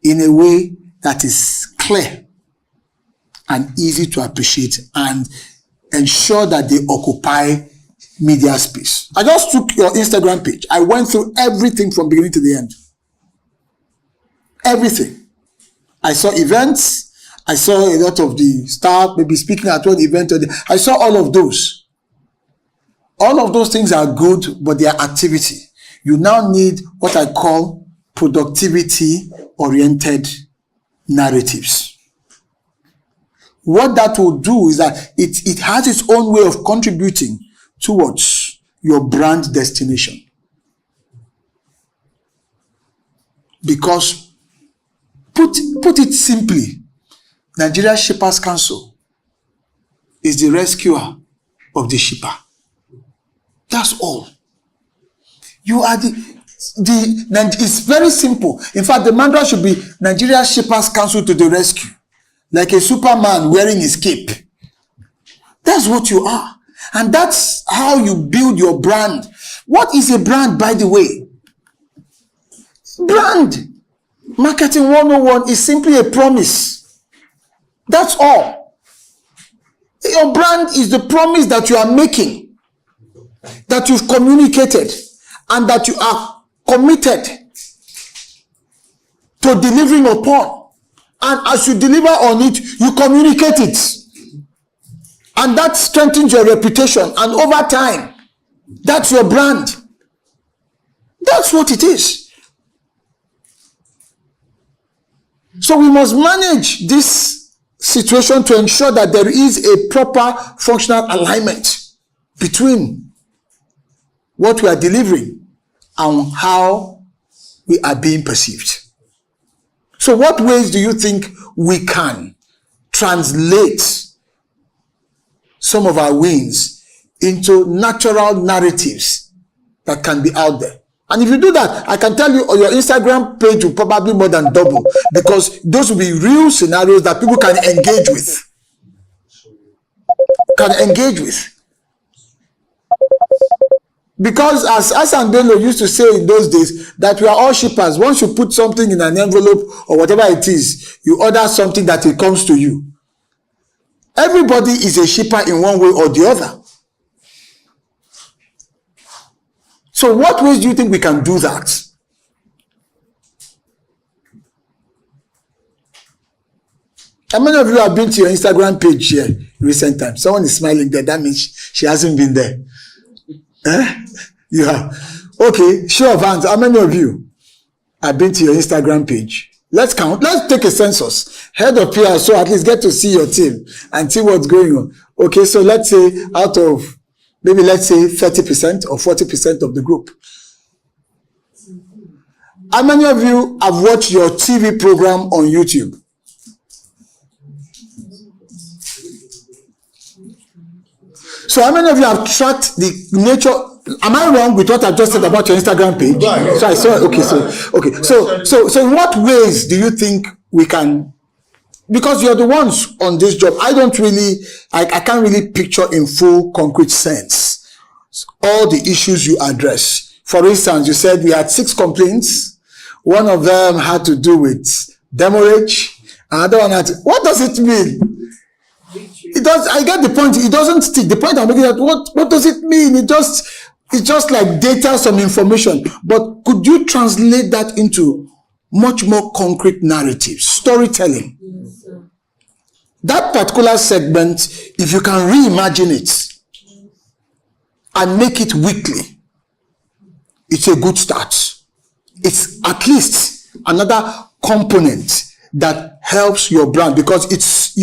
in a way that is clear and easy to appreciate and ensure that they occupy media space. I just took your Instagram page. I went through everything from beginning to the end. Everything. I saw events. I saw a lot of the staff maybe speaking at one event. I saw all of those. All of those things are good, but they are activity. You now need what I call productivity-oriented narratives. What that will do is that it has its own way of contributing towards your brand destination. Because, put it simply, Nigeria Shippers Council is the rescuer of the shipper. That's all. You are it's very simple. In fact, the mantra should be Nigeria Shippers Council to the rescue. Like a Superman wearing his cape. That's what you are. And that's how you build your brand. What is a brand, by the way? Brand. Marketing 101 is simply a promise. That's all. Your brand is the promise that you are making, that you've communicated, and that you are committed to delivering upon. And as you deliver on it, you communicate it. And that strengthens your reputation. And over time, that's your brand. That's what it is. So we must manage this situation to ensure that there is a proper functional alignment between what we are delivering and how we are being perceived. So what ways do you think we can translate some of our wins into natural narratives that can be out there? And if you do that, I can tell you your Instagram page will probably more than double, because those will be real scenarios that people can engage with. Because as Hassan Bello used to say in those days, that we are all shippers. Once you put something in an envelope or whatever it is, you order something that it comes to you. Everybody is a shipper in one way or the other. So what ways do you think we can do that? How many of you have been to your Instagram page here in recent times? Someone is smiling there. That means she hasn't been there. You have. Okay, show of hands. How many of you have been to your Instagram page? Let's count. Let's take a census. Head of PR, so at least get to see your team and see what's going on. Okay, so let's say out of, maybe let's say 30% or 40% of the group. How many of you have watched your TV program on YouTube? So how many of you have tracked the nature? Am I wrong with what I just said about your Instagram page? So I saw. So in what ways do you think we can? Because you're the ones on this job. I can't really picture in full concrete sense all the issues you address. For instance, you said we had 6 complaints. One of them had to do with demurrage. Another one had to, what does it mean? It does. I get the point. It doesn't stick. The point I'm making is what does it mean? It's just like data, some information. But could you translate that into much more concrete narratives, storytelling? Yes, sir. That particular segment, if you can reimagine it and make it weekly, it's a good start. It's at least another component that helps your brand, because it's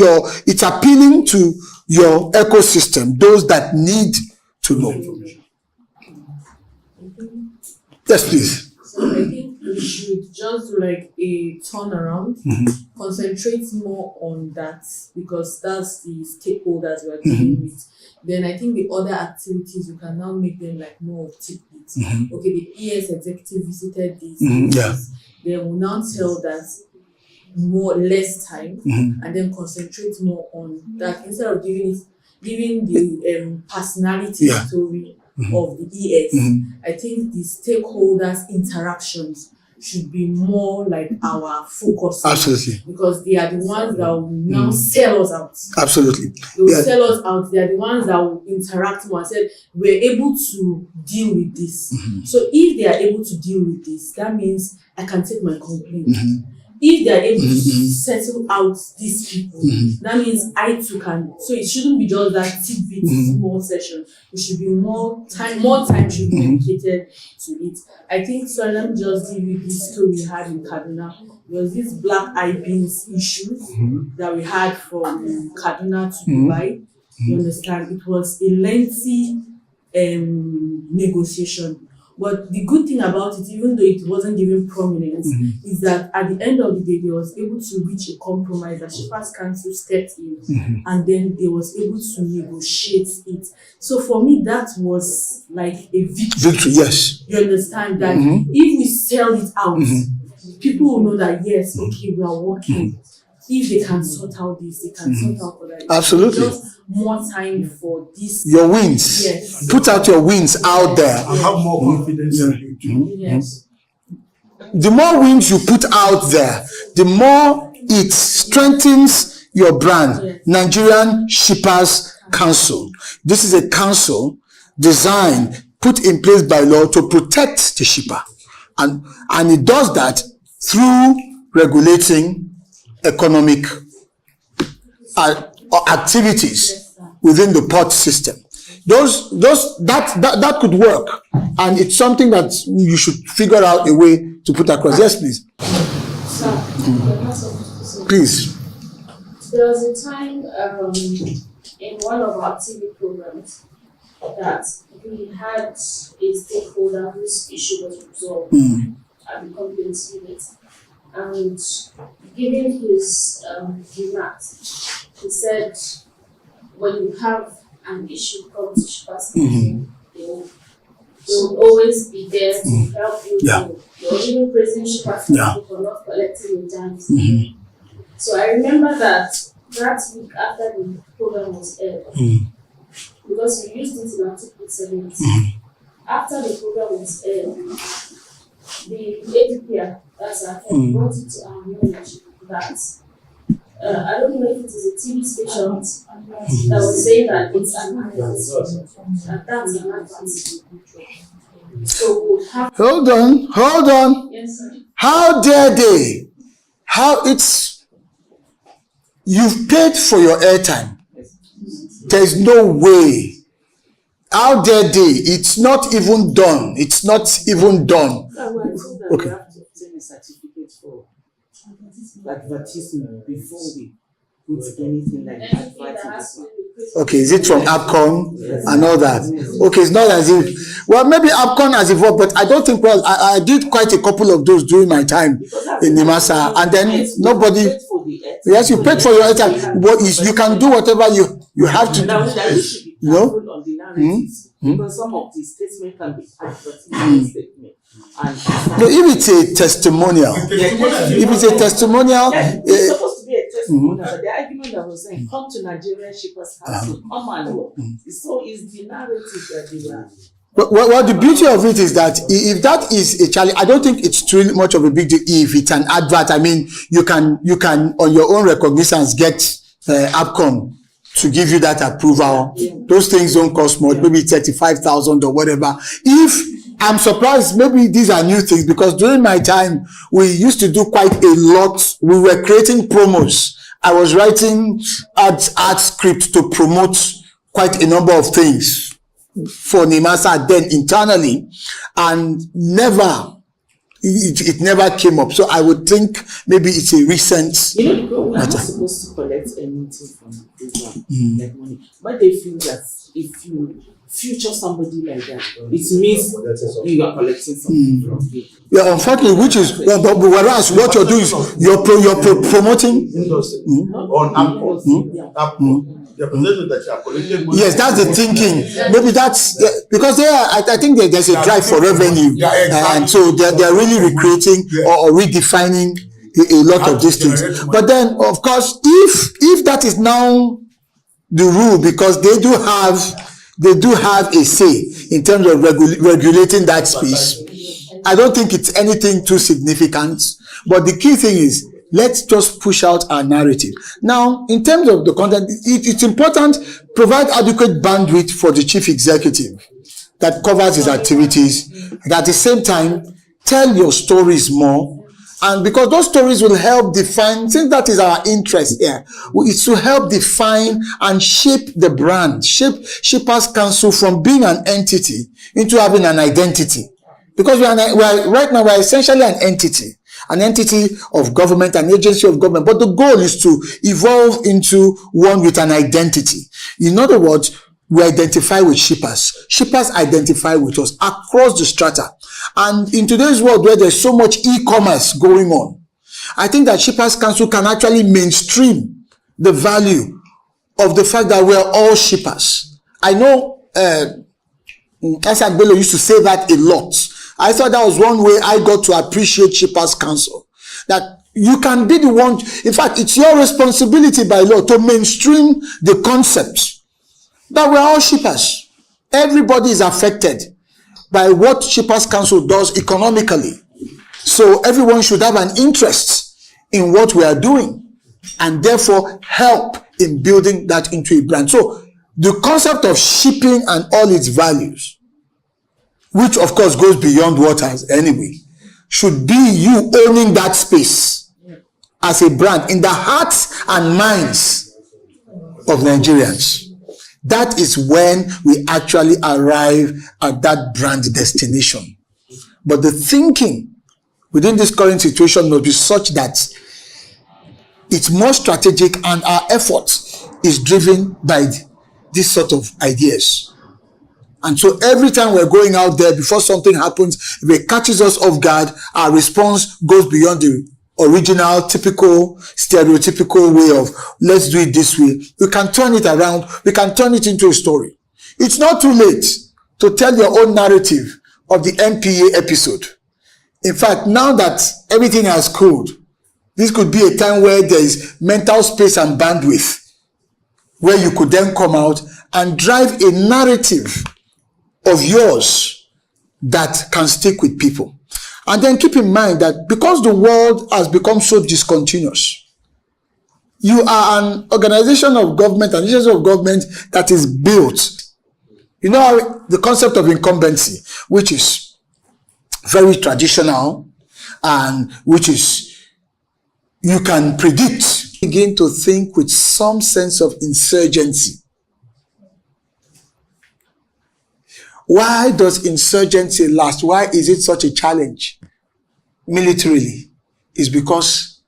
appealing to your ecosystem, those that need to know. Yes, please. So I think we should just do like a turnaround, concentrate more on that, because that's the stakeholders we're dealing with. Then I think the other activities, you can now make them like more of tidbits. Okay, the ES executive visited these places. They will now tell that less time, and then concentrate more on that instead of giving the personality story of the ES. I think the stakeholders' interactions should be more like our focus. Absolutely. Because they are the ones that will now sell us out. Absolutely. They will sell us out. They are the ones that will interact more. I said, we're able to deal with this. So if they are able to deal with this, that means I can take my complaint. If they are able to settle out these people, that means I too can. So it shouldn't be just that tidbit small session. It should be more time should be dedicated to it. I think, so let me just give you this story we had in Kaduna. There was this black eye beans issues that we had from Kaduna to Dubai. You understand? It was a lengthy negotiation. But the good thing about it, even though it wasn't given prominence, is that at the end of the day, they was able to reach a compromise that Shippers Council stepped in, and then they was able to negotiate it. So for me, that was like a victory. Victory, yes. You understand that if we sell it out, people will know that yes, okay, we are working. If they can sort out this, they can sort out other. Absolutely. Just more time for this. Your wins. Yes. Put out your wins out there. I have more confidence in you too. Yes. The more wins you put out there, the more it strengthens your brand. Yes. Nigerian Shippers Council. This is a council designed, put in place by law to protect the shipper. And it does that through regulating economic activities within the port system. That could work, and it's something that you should figure out a way to put across. Yes, please. Please. There was a time in one of our TV programs that we had a stakeholder whose issue was resolved at the complaints unit. And given his remarks, he said, when you have an issue come to Shippers Council, they will always be there to help you. You're even praising Shippers Council for not collecting the dams. So I remember that week after the program was aired, because we used it in Article 70. After the program was aired, the ADPR, that's our head, brought it to our knowledge that I don't know if it is a TV station that was saying that it's an advert, and that's an advert. So we'll have. Hold on. Yes, sir. How dare they? You've paid for your airtime. There's no way. How dare they? It's not even done. Okay. We have to obtain a certificate for advertisement before we put anything like advertising. Okay, is it from APCON and all that? Okay, it's not as if, well, maybe APCON has evolved, but I don't think, well, I did quite a couple of those during my time in NIMASA, and then nobody, yes, you paid for your airtime, but you can do whatever you have to do. No? Because some of the statements can be advertising statement. No, if it's a testimonial, it's supposed to be a testimonial, but the argument that was saying, come to Nigerian Shippers Council, come and work. So it's the narrative that they were. Well, the beauty of it is that if that is a challenge, I don't think it's really much of a big deal if it's an advert. I mean, you can on your own recognizance get APCON to give you that approval. Those things don't cost much, maybe 35,000 or whatever. I'm surprised, maybe these are new things, because during my time, we used to do quite a lot. We were creating promos. I was writing ad scripts to promote quite a number of things for NIMASA then internally, and it never came up. So I would think maybe it's a recent we're not supposed to collect anything from the program, like money. But they feel that if you future somebody like that, it means you are collecting something from them. Yeah, unfortunately, which is, but whereas what you're doing is you're promoting. On Yes, that's the thinking. Maybe that's because I think there's a drive for revenue, and so they're really recreating or redefining a lot of these things. But then, of course, if that is now the rule, because they do have a say in terms of regulating that space. I don't think it's anything too significant. But the key thing is, let's just push out our narrative. Now, in terms of the content, it's important, provide adequate bandwidth for the chief executive that covers his activities. And at the same time, tell your stories more. And because those stories will help define, since that is our interest here, it's to help define and shape the brand, shape Shippers Council from being an entity into having an identity. Because right now we're essentially an entity of government, an agency of government. But the goal is to evolve into one with an identity. In other words, we identify with shippers. Shippers identify with us across the strata. And in today's world where there's so much e-commerce going on, I think that Shippers Council can actually mainstream the value of the fact that we're all shippers. I know Isaac Bello used to say that a lot. I thought that was one way I got to appreciate Shippers Council. That you can be the one, in fact, it's your responsibility by law to mainstream the concept that we're all shippers. Everybody is affected by what Shippers Council does economically. So everyone should have an interest in what we are doing and therefore help in building that into a brand. So the concept of shipping and all its values, which of course goes beyond waters anyway, should be you owning that space as a brand in the hearts and minds of Nigerians. That is when we actually arrive at that brand destination. But the thinking within this current situation must be such that it's more strategic and our effort is driven by this sort of ideas. And so every time we're going out there, before something happens, if it catches us off guard, our response goes beyond the original, typical, stereotypical way of, let's do it this way. We can turn it around. We can turn it into a story. It's not too late to tell your own narrative of the MPA episode. In fact, now that everything has cooled, this could be a time where there is mental space and bandwidth, where you could then come out and drive a narrative of yours that can stick with people. And then keep in mind that because the world has become so discontinuous, you are an organization of government, an agency of government that is built. You know the concept of incumbency, which is very traditional and which is, you can predict. Begin to think with some sense of insurgency. Why does insurgency last? Why is it such a challenge militarily? It's because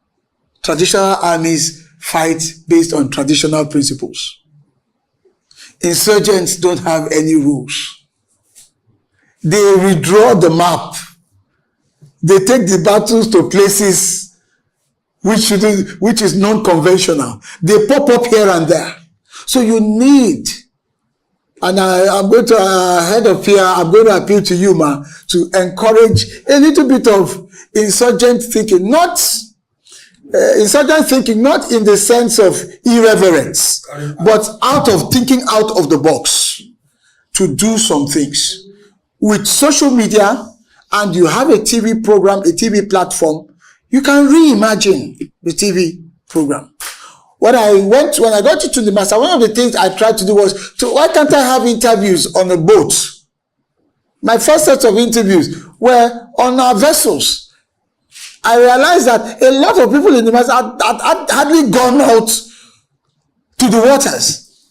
traditional armies fight based on traditional principles. Insurgents don't have any rules. They redraw the map. They take the battles to places which is non-conventional. They pop up here and there. So you need, and I'm going to, head of here, I'm going to appeal to you, ma, to encourage a little bit of insurgent thinking, not in the sense of irreverence, but thinking out of the box to do some things. With social media, and you have a TV program, a TV platform, you can reimagine the TV program. When I got into the master, one of the things I tried to do was, why can't I have interviews on a boat? My first set of interviews were on our vessels. I realized that a lot of people in the master had hardly gone out to the waters.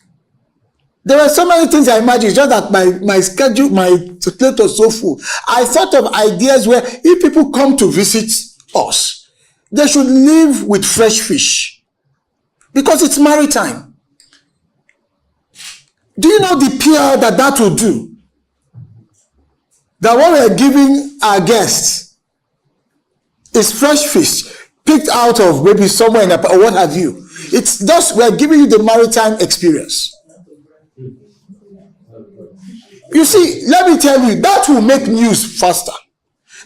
There were so many things I imagined, just that my schedule, my plate was so full. I thought of ideas where if people come to visit us, they should live with fresh fish. Because it's maritime. Do you know the PR that will do? That what we are giving our guests is fresh fish picked out of maybe somewhere in or what have you. It's just, we are giving you the maritime experience. You see, let me tell you, that will make news faster.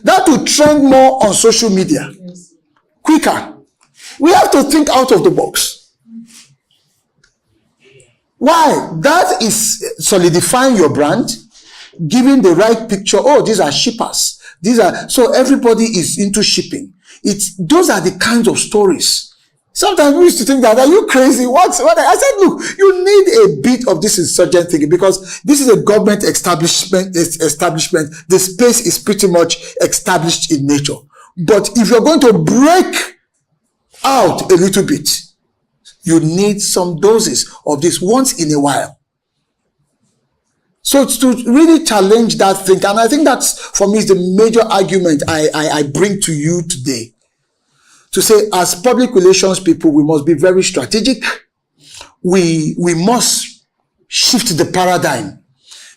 That will trend more on social media. Quicker. We have to think out of the box. Why? That is solidifying your brand, giving the right picture. Oh, these are shippers. So everybody is into shipping. Those are the kinds of stories. Sometimes we used to think that, are you crazy? What? I said, look, you need a bit of this insurgent thinking, because this is a government establishment. The space is pretty much established in nature. But if you're going to break out a little bit, you need some doses of this once in a while. So it's to really challenge that thing. And I think that's, for me, is the major argument I bring to you today. To say, as public relations people, we must be very strategic. We must shift the paradigm.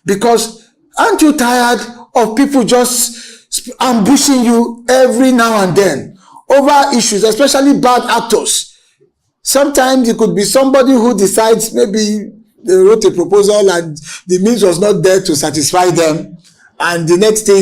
Because aren't you tired of people just ambushing you every now and then over issues, especially bad actors? Sometimes it could be somebody who decides, maybe they wrote a proposal and the means was not there to satisfy them, and the next thing